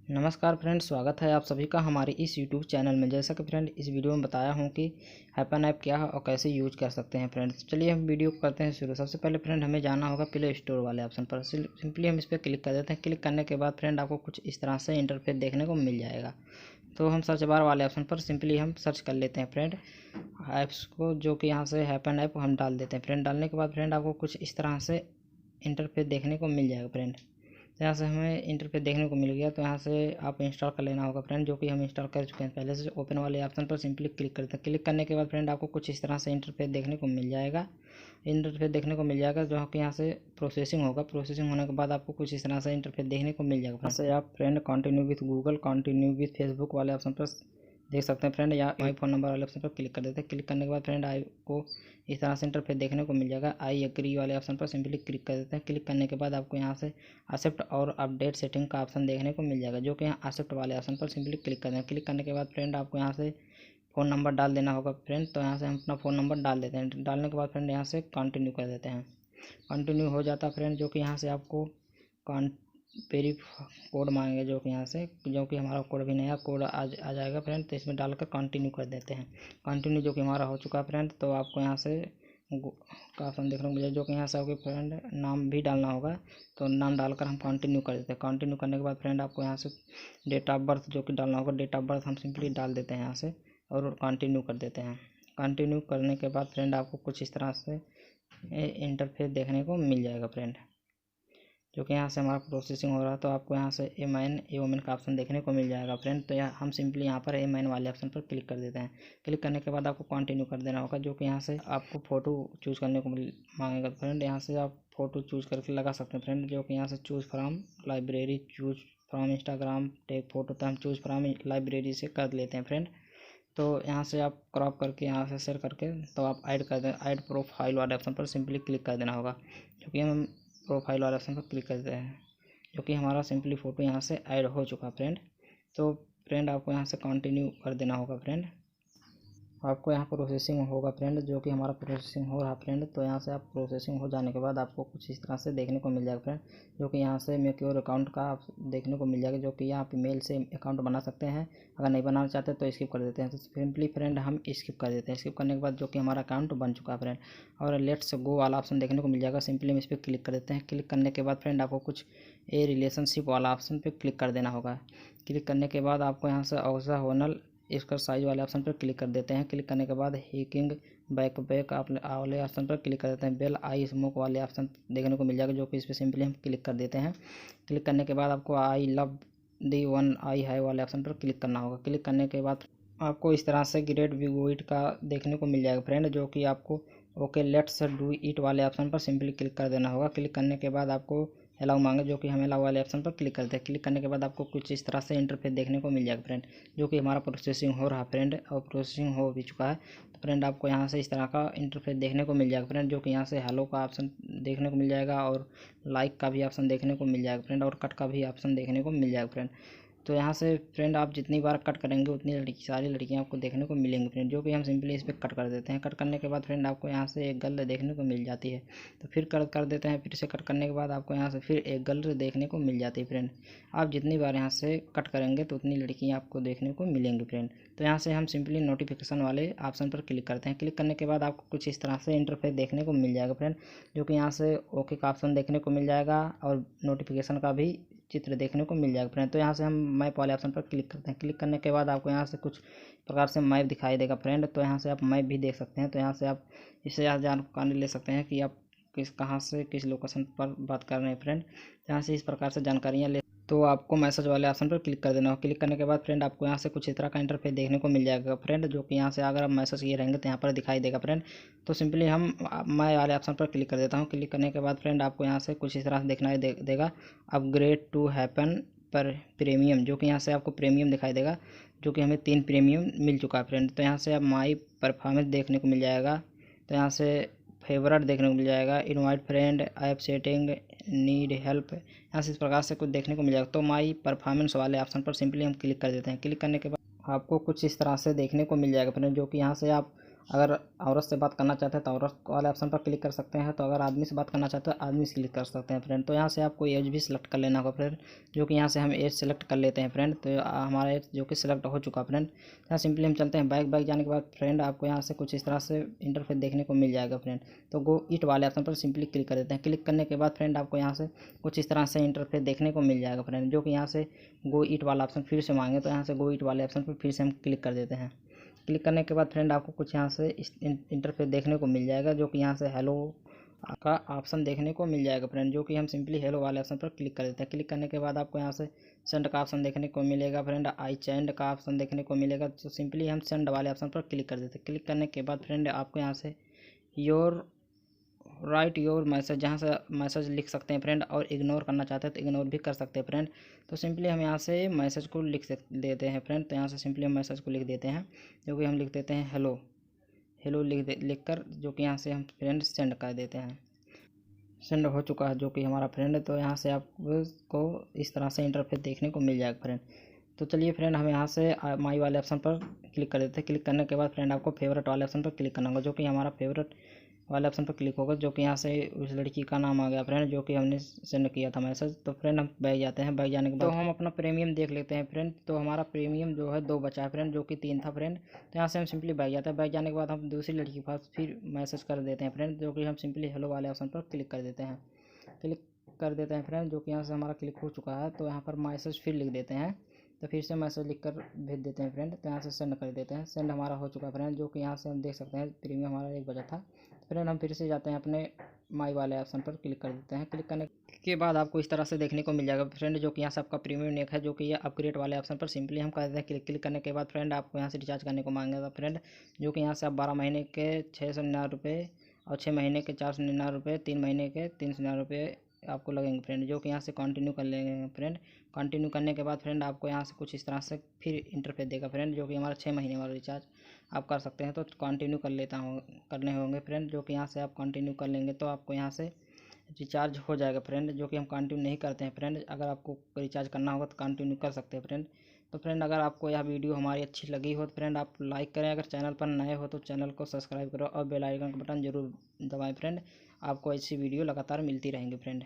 नमस्कार फ्रेंड, स्वागत है आप सभी का हमारे इस यूट्यूब चैनल में। जैसा कि फ्रेंड इस वीडियो में बताया हूं कि हैपन ऐप क्या है और कैसे यूज कर सकते हैं। फ्रेंड्स चलिए हम वीडियो को करते हैं शुरू। सबसे पहले फ्रेंड हमें जाना होगा प्ले स्टोर वाले ऑप्शन पर। सिंपली हम इस पर क्लिक कर देते हैं। क्लिक करने के बाद फ्रेंड आपको कुछ इस तरह से इंटरफेस देखने को मिल जाएगा। तो हम सर्च बार वाले ऑप्शन पर सिंपली हम सर्च कर लेते हैं फ्रेंड ऐप्स को, जो कि यहाँ से हैपन ऐप हम डाल देते हैं। फ्रेंड डालने के बाद फ्रेंड आपको कुछ इस तरह से इंटरफेस देखने को मिल जाएगा। फ्रेंड तो यहाँ से हमें इंटरफेस देखने को मिल गया, तो यहाँ से आप इंस्टॉल कर लेना होगा फ्रेंड, जो कि हम इंस्टॉल कर चुके हैं पहले से। ओपन वाले ऑप्शन पर सिंपली क्लिक करते हैं। क्लिक करने के बाद फ्रेंड आपको कुछ इस तरह से इंटरफेस देखने को मिल जाएगा। जो कि यहाँ से प्रोसेसिंग होगा। प्रोसेसिंग होने के बाद आपको कुछ इस तरह से इंटरफेस देखने को मिल जाएगा। यहाँ से आप friend continue with Google, continue with Facebook वाले ऑप्शन पर देख सकते हैं फ्रेंड, या माई फ़ोन नंबर वाले ऑप्शन पर क्लिक कर देते हैं। क्लिक करने के बाद फ्रेंड आपको इस तरह से इंटरफेस देखने को मिल जाएगा। आई एग्री वाले ऑप्शन पर सिंपली क्लिक कर देते हैं। क्लिक करने के बाद आपको यहाँ से एक्सेप्ट और अपडेट सेटिंग का ऑप्शन देखने को मिल जाएगा, जो कि यहाँ एक्सेप्ट वाले ऑप्शन पर सिंपली क्लिक कर दें। क्लिक करने के बाद फ्रेंड आपको यहाँ से फ़ोन नंबर डाल देना होगा फ्रेंड। तो यहाँ से हम अपना फ़ोन नंबर डाल देते हैं। डालने के बाद फ्रेंड यहाँ से कंटिन्यू कर देते हैं। कंटिन्यू हो जाता है फ्रेंड, जो कि यहाँ से आपको वेरी कोड मांगेगा, जो कि यहाँ से जो कि हमारा कोड भी नया कोड आ जाएगा फ्रेंड। तो इसमें डालकर कंटिन्यू कर देते हैं। कंटिन्यू जो कि हमारा हो चुका है फ्रेंड। तो आपको यहाँ से का ऑप्शन देखने को मिलेगा, जो कि यहाँ से आपके फ्रेंड नाम भी डालना होगा। तो नाम डालकर हम कंटिन्यू कर देते हैं। कंटिन्यू करने के बाद फ्रेंड आपको यहाँ से डेट ऑफ बर्थ जो कि डालना होगा। डेट ऑफ बर्थ हम सिंपली डाल देते हैं यहाँ से और कंटिन्यू कर देते हैं। कंटिन्यू करने के बाद फ्रेंड आपको कुछ इस तरह से इंटरफेस देखने को मिल जाएगा फ्रेंड, जो कि यहाँ से हमारा प्रोसेसिंग हो रहा है। तो आपको यहाँ से ए वोमेन का ऑप्शन देखने को मिल जाएगा फ्रेंड। तो हम सिंपली यहाँ पर ए वाले ऑप्शन पर क्लिक कर देते हैं। क्लिक करने के बाद आपको कंटिन्यू कर देना होगा, जो कि यहाँ से आपको फ़ोटो चूज़ करने को मांगेगा फ्रेंड। यहाँ से आप फ़ोटो चूज़ करके लगा सकते हैं फ्रेंड, जो कि यहाँ से choose from library, choose from Instagram, take photo. तो हम चूज़ फ्राम लाइब्रेरी से कर लेते हैं फ्रेंड। तो यहाँ से आप क्रॉप करके यहाँ से शेयर करके तो आप ऐड कर दें। ऐड प्रोफाइल वाले ऑप्शन पर सिंपली क्लिक कर देना होगा, जो कि हम प्रोफाइल वाले ऑप्शन पर क्लिक करते हैं, जो कि हमारा सिंपली फ़ोटो यहाँ से ऐड हो चुका है फ्रेंड। तो फ्रेंड आपको यहाँ से कंटिन्यू कर देना होगा फ्रेंड। आपको यहाँ प्रोसेसिंग होगा फ्रेंड, जो कि हमारा प्रोसेसिंग हो रहा फ्रेंड। तो यहाँ से आप प्रोसेसिंग हो जाने के बाद आपको कुछ इस तरह से देखने को मिल जाएगा फ्रेंड, जो कि यहाँ से मेक योर अकाउंट का आप देखने को मिल जाएगा, जो कि यहाँ पे मेल से अकाउंट बना सकते हैं। अगर नहीं बनाना चाहते तो स्किप कर देते हैं। तो सिंपली फ्रेंड हम स्किप कर देते हैं। स्किप करने के बाद जो कि हमारा अकाउंट बन चुका है फ्रेंड, और लेट्स गो वाला ऑप्शन देखने को मिल जाएगा। सिंपली हम इस पर क्लिक कर देते हैं। क्लिक करने के बाद फ्रेंड आपको कुछ रिलेशनशिप वाला ऑप्शन पर क्लिक कर देना होगा। क्लिक करने के बाद आपको यहाँ से ऑक्सागोनल इसका साइज वाले ऑप्शन पर क्लिक कर देते हैं। क्लिक करने के बाद हिकिंग बैक आप वाले ऑप्शन पर क्लिक कर देते हैं। बेल आई स्मोक वाले ऑप्शन देखने को मिल जाएगा, जो कि इस पर सिंपली हम क्लिक कर देते हैं। क्लिक करने के बाद आपको आई लव दी वन आई है वाले ऑप्शन पर क्लिक करना होगा। क्लिक करने के बाद आपको इस तरह से ग्रेट बिगोइट का देखने को मिल जाएगा फ्रेंड, जो कि आपको ओके लेट्स डू इट वाले ऑप्शन पर सिंपली क्लिक कर देना होगा। क्लिक करने के बाद आपको अलाउ मांगे, जो कि हम अलाउ वाले ऑप्शन पर क्लिक करते हैं। क्लिक करने के बाद आपको कुछ इस तरह से इंटरफेस देखने को मिल जाएगा फ्रेंड, जो कि हमारा प्रोसेसिंग हो रहा फ्रेंड, और प्रोसेसिंग हो भी चुका है। तो फ्रेंड आपको यहाँ से इस तरह का इंटरफेस देखने को मिल जाएगा फ्रेंड, जो कि यहाँ से हेलो का ऑप्शन देखने को मिल जाएगा, और लाइक का भी ऑप्शन देखने को मिल जाएगा फ्रेंड, और कट का भी ऑप्शन देखने को मिल जाएगा फ्रेंड। तो यहाँ से फ्रेंड आप जितनी बार कट करेंगे उतनी सारी लड़कियाँ आपको देखने को मिलेंगी फ्रेंड, जो कि हम सिंपली इस पर कट कर देते हैं। कट करने के बाद फ्रेंड आपको यहाँ से एक गर्ल देखने को मिल जाती है। तो फिर कट कर देते हैं। फिर से कट करने के बाद आपको यहाँ से फिर एक गर्ल देखने को मिल जाती है फ्रेंड। आप जितनी बार यहाँ से कट करेंगे तो उतनी लड़कियाँ आपको देखने को मिलेंगी फ्रेंड। तो यहाँ से हम सिंपली नोटिफिकेशन वाले ऑप्शन पर क्लिक करते हैं। क्लिक करने के बाद आपको कुछ इस तरह से इंटरफेस देखने को मिल जाएगा फ्रेंड, जो कि यहाँ से ओके का ऑप्शन देखने को मिल जाएगा, और नोटिफिकेशन का भी चित्र देखने को मिल जाएगा फ्रेंड। तो यहाँ से हम मैप वाले ऑप्शन पर क्लिक करते हैं। क्लिक करने के बाद आपको यहाँ से कुछ प्रकार से मैप दिखाई देगा फ्रेंड। तो यहाँ से आप मैप भी देख सकते हैं। तो यहाँ से आप इससे जानकारी ले सकते हैं कि आप कहाँ से किस लोकेशन पर बात कर रहे हैं फ्रेंड। यहाँ से इस प्रकार से जानकारियाँ ले। तो आपको मैसेज वाले ऑप्शन पर क्लिक कर देना हो। क्लिक करने के बाद फ्रेंड आपको यहाँ से कुछ इस तरह का इंटरफेस देखने को मिल जाएगा फ्रेंड, जो कि यहाँ से अगर आप मैसेज किए रहेंगे तो यहाँ पर दिखाई देगा फ्रेंड। तो सिंपली हम मैं वाले ऑप्शन पर क्लिक कर देता हूँ। क्लिक करने के बाद फ्रेंड आपको यहाँ से कुछ इस तरह से देखना देगा अपग्रेड टू हैपन पर प्रीमियम, जो कि यहाँ से आपको प्रीमियम दिखाई देगा, जो कि हमें 3 प्रीमियम मिल चुका है फ्रेंड। तो यहाँ से आप माई परफॉर्मेंस देखने को मिल जाएगा। तो यहाँ से फेवरेट देखने को मिल जाएगा, invite friend, app setting, need help, यहाँ से इस प्रकार से कुछ देखने को मिल जाएगा। तो माई परफॉर्मेंस वाले ऑप्शन पर सिंपली हम क्लिक कर देते हैं। क्लिक करने के बाद आपको कुछ इस तरह से देखने को मिल जाएगा फ्रेंड, जो कि यहाँ से आप अगर औरत से बात करना चाहते हैं तो औरत वाले ऑप्शन पर क्लिक कर सकते हैं। तो अगर आदमी से बात करना चाहते हैं तो आदमी से क्लिक कर सकते हैं फ्रेंड। तो यहाँ से आपको एज भी सिलेक्ट कर लेना होगा फ्रेंड, जो कि यहाँ से हम एज सेलेक्ट कर लेते हैं फ्रेंड। तो हमारा एज जो कि सिलेक्ट हो चुका फ्रेंड। यहाँ सिंपली हम चलते हैं बैक जाने के बाद फ्रेंड आपको यहाँ से कुछ इस तरह से इंटरफेस देखने को मिल जाएगा फ्रेंड। तो गो इट वाले ऑप्शन पर सिंपली क्लिक कर देते हैं। क्लिक करने के बाद फ्रेंड आपको यहाँ से कुछ इस तरह से इंटरफेस देखने को मिल जाएगा फ्रेंड, जो कि यहाँ से गो इट वाला ऑप्शन फिर से मांगे। तो यहाँ से गो इट वाले ऑप्शन पर फिर से हम क्लिक कर देते हैं। क्लिक करने के बाद फ्रेंड आपको कुछ यहाँ से इंटरफेस देखने को मिल जाएगा, जो कि यहाँ से हेलो का ऑप्शन देखने को मिल जाएगा फ्रेंड, जो कि हम सिंपली हेलो वाले ऑप्शन पर क्लिक कर देते हैं। क्लिक करने के बाद आपको यहाँ से सेंड का ऑप्शन देखने को मिलेगा फ्रेंड, आई सेंड का ऑप्शन देखने को मिलेगा। तो सिंपली हम सेंड वाले ऑप्शन पर क्लिक कर देते हैं। क्लिक करने के बाद फ्रेंड आपको यहाँ से राइट योर मैसेज, जहाँ से मैसेज लिख सकते हैं फ्रेंड, और इग्नोर करना चाहते हैं तो इग्नोर भी कर सकते हैं फ्रेंड। तो सिंपली हम यहाँ से मैसेज को लिख देते हैं फ्रेंड। तो यहाँ से सिंपली हम मैसेज को लिख देते हैं, जो कि हम लिख देते हैं हेलो हेलो लिख कर, जो कि यहाँ से हम फ्रेंड सेंड कर देते हैं। सेंड हो चुका है जो कि हमारा फ्रेंड है। तो यहाँ से आपको इस तरह से इंटरफेस देखने को मिल जाएगा फ्रेंड। तो चलिए फ्रेंड हम यहाँ से माई वाले ऑप्शन पर क्लिक कर देते हैं। क्लिक करने के बाद फ्रेंड आपको फेवरेट वाले ऑप्शन पर क्लिक करना होगा, जो कि हमारा फेवरेट वाले ऑप्शन पर क्लिक होगा, जो कि यहाँ से उस लड़की का नाम आ गया फ्रेंड, जो कि हमने सेंड किया था मैसेज। तो फ्रेंड हम बैग जाते हैं। बैग जाने के बाद तो हम अपना प्रीमियम देख लेते हैं फ्रेंड। तो हमारा प्रीमियम जो है 2 बचा है फ्रेंड, जो कि 3 था फ्रेंड। तो यहाँ से हम सिंपली बैग जाते हैं। बैग जाने के बाद हम दूसरी लड़की के पास फिर मैसेज कर देते हैं फ्रेंड, जो कि हम सिंपली हेलो वाले ऑप्शन पर क्लिक कर देते हैं। क्लिक कर देते हैं फ्रेंड, जो कि यहाँ से हमारा क्लिक हो चुका है। तो यहाँ पर मैसेज फिर लिख देते हैं। तो फिर से मैसेज लिख कर भेज देते हैं फ्रेंड। तो यहाँ से सेंड कर देते हैं। सेंड हमारा हो चुका है फ्रेंड, जो कि यहाँ से हम देख सकते हैं प्रीमियम हमारा 1 बचा था। फ्रेंड हम फिर से जाते हैं अपने माई वाले ऑप्शन पर क्लिक कर देते हैं। क्लिक करने के बाद आपको इस तरह से देखने को मिल जाएगा फ्रेंड, जो कि यहाँ से आपका प्रीमियम नेक है, जो कि ये अपग्रेड वाले ऑप्शन पर सिंपली हम कर देते हैं क्लिक। क्लिक करने के बाद फ्रेंड आपको यहाँ से रिचार्ज करने को मांगेगा फ्रेंड, जो कि यहाँ से आप 12 महीने के 699 रुपये और 6 महीने के 499 रुपये, 3 महीने के 399 रुपये आपको लगेंगे फ्रेंड, जो कि यहाँ से कंटिन्यू कर लेंगे फ्रेंड। कंटिन्यू करने के बाद फ्रेंड आपको यहाँ से कुछ इस तरह से फिर इंटरफेस देगा फ्रेंड, जो कि हमारा 6 महीने वाला रिचार्ज आप कर सकते हैं। तो कंटिन्यू करने होंगे फ्रेंड, जो कि यहाँ से आप कंटिन्यू कर लेंगे तो आपको यहाँ से रिचार्ज हो जाएगा फ्रेंड, जो कि हम कंटिन्यू नहीं करते हैं फ्रेंड। अगर आपको रिचार्ज करना होगा तो कंटिन्यू कर सकते हैं फ्रेंड। तो फ्रेंड अगर आपको यह वीडियो हमारी अच्छी लगी हो तो फ्रेंड आप लाइक करें, अगर चैनल पर नए हो तो चैनल को सब्सक्राइब करो और बेल आइकन का बटन जरूर दबाएं फ्रेंड। आपको ऐसी वीडियो लगातार मिलती रहेंगी फ्रेंड।